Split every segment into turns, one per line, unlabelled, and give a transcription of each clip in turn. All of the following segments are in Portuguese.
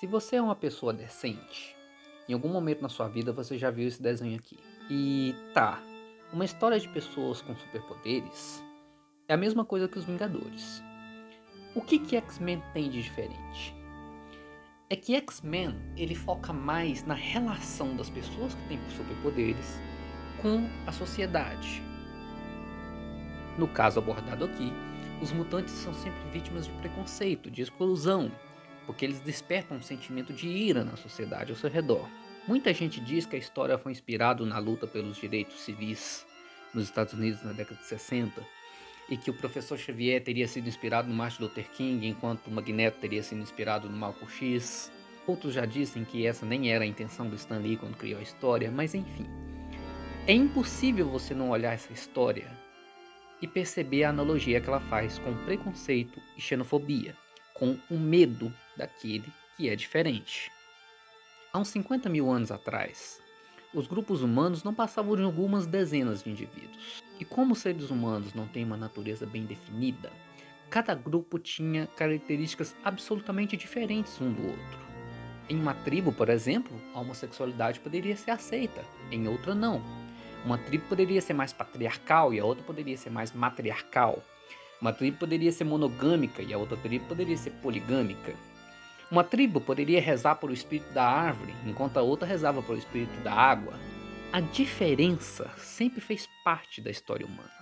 Se você é uma pessoa decente, em algum momento na sua vida você já viu esse desenho aqui. E tá, uma história de pessoas com superpoderes é a mesma coisa que os Vingadores. O que X-Men tem de diferente? É que X-Men ele foca mais na relação das pessoas que têm superpoderes com a sociedade. No caso abordado aqui, os mutantes são sempre vítimas de preconceito, de exclusão, porque eles despertam um sentimento de ira na sociedade ao seu redor. Muita gente diz que a história foi inspirada na luta pelos direitos civis nos Estados Unidos na década de 60 e que o professor Xavier teria sido inspirado no Martin Luther King, enquanto o Magneto teria sido inspirado no Malcolm X. Outros já dizem que essa nem era a intenção do Stan Lee quando criou a história, mas enfim. É impossível você não olhar essa história e perceber a analogia que ela faz com preconceito e xenofobia, com o medo daquele que é diferente. Há uns 50 mil anos atrás, os grupos humanos não passavam de algumas dezenas de indivíduos. E como os seres humanos não têm uma natureza bem definida, cada grupo tinha características absolutamente diferentes um do outro. Em uma tribo, por exemplo, a homossexualidade poderia ser aceita, em outra não. Uma tribo poderia ser mais patriarcal e a outra poderia ser mais matriarcal. Uma tribo poderia ser monogâmica e a outra tribo poderia ser poligâmica. Uma tribo poderia rezar por o espírito da árvore, enquanto a outra rezava por o espírito da água. A diferença sempre fez parte da história humana.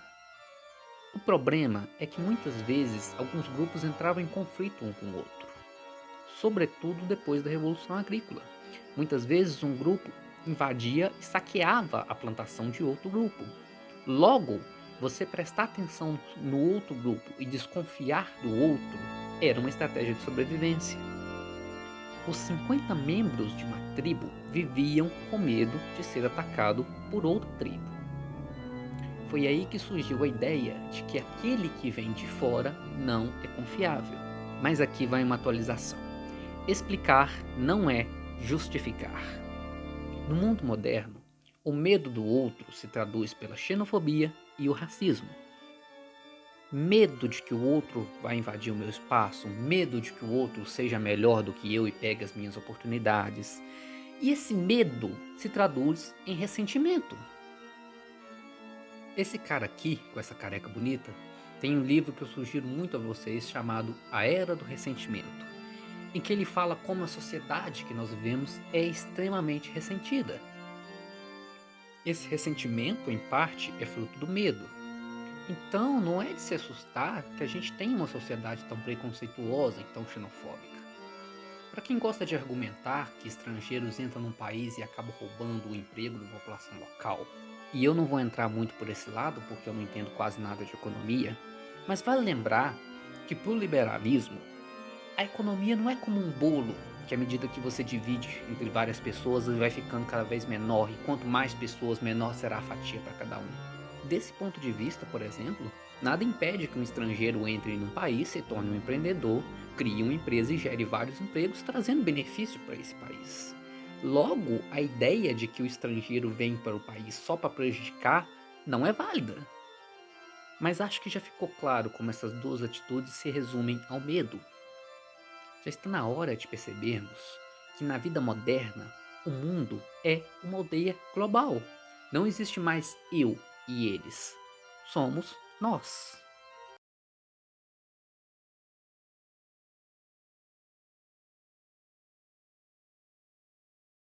O problema é que muitas vezes alguns grupos entravam em conflito um com o outro, sobretudo depois da Revolução Agrícola. Muitas vezes um grupo invadia e saqueava a plantação de outro grupo. Logo, você prestar atenção no outro grupo e desconfiar do outro era uma estratégia de sobrevivência. Os 50 membros de uma tribo viviam com medo de ser atacado por outra tribo. Foi aí que surgiu a ideia de que aquele que vem de fora não é confiável. Mas aqui vai uma atualização. Explicar não é justificar. No mundo moderno, o medo do outro se traduz pela xenofobia e o racismo. Medo de que o outro vai invadir o meu espaço, medo de que o outro seja melhor do que eu e pegue as minhas oportunidades. E esse medo se traduz em ressentimento. Esse cara aqui, com essa careca bonita, tem um livro que eu sugiro muito a vocês chamado A Era do Ressentimento, em que ele fala como a sociedade que nós vivemos é extremamente ressentida. Esse ressentimento, em parte, é fruto do medo. Então, não é de se assustar que a gente tem uma sociedade tão preconceituosa e tão xenofóbica. Para quem gosta de argumentar que estrangeiros entram num país e acabam roubando o emprego da população local, e eu não vou entrar muito por esse lado porque eu não entendo quase nada de economia, mas vale lembrar que para o liberalismo, a economia não é como um bolo, que à medida que você divide entre várias pessoas, ele vai ficando cada vez menor, e quanto mais pessoas, menor será a fatia para cada um. Desse ponto de vista, por exemplo, nada impede que um estrangeiro entre num país, se torne um empreendedor, crie uma empresa e gere vários empregos, trazendo benefício para esse país. Logo, a ideia de que o estrangeiro vem para o país só para prejudicar não é válida. Mas acho que já ficou claro como essas duas atitudes se resumem ao medo. Já está na hora de percebermos que na vida moderna o mundo é uma aldeia global. Não existe mais eu e eles. Somos nós.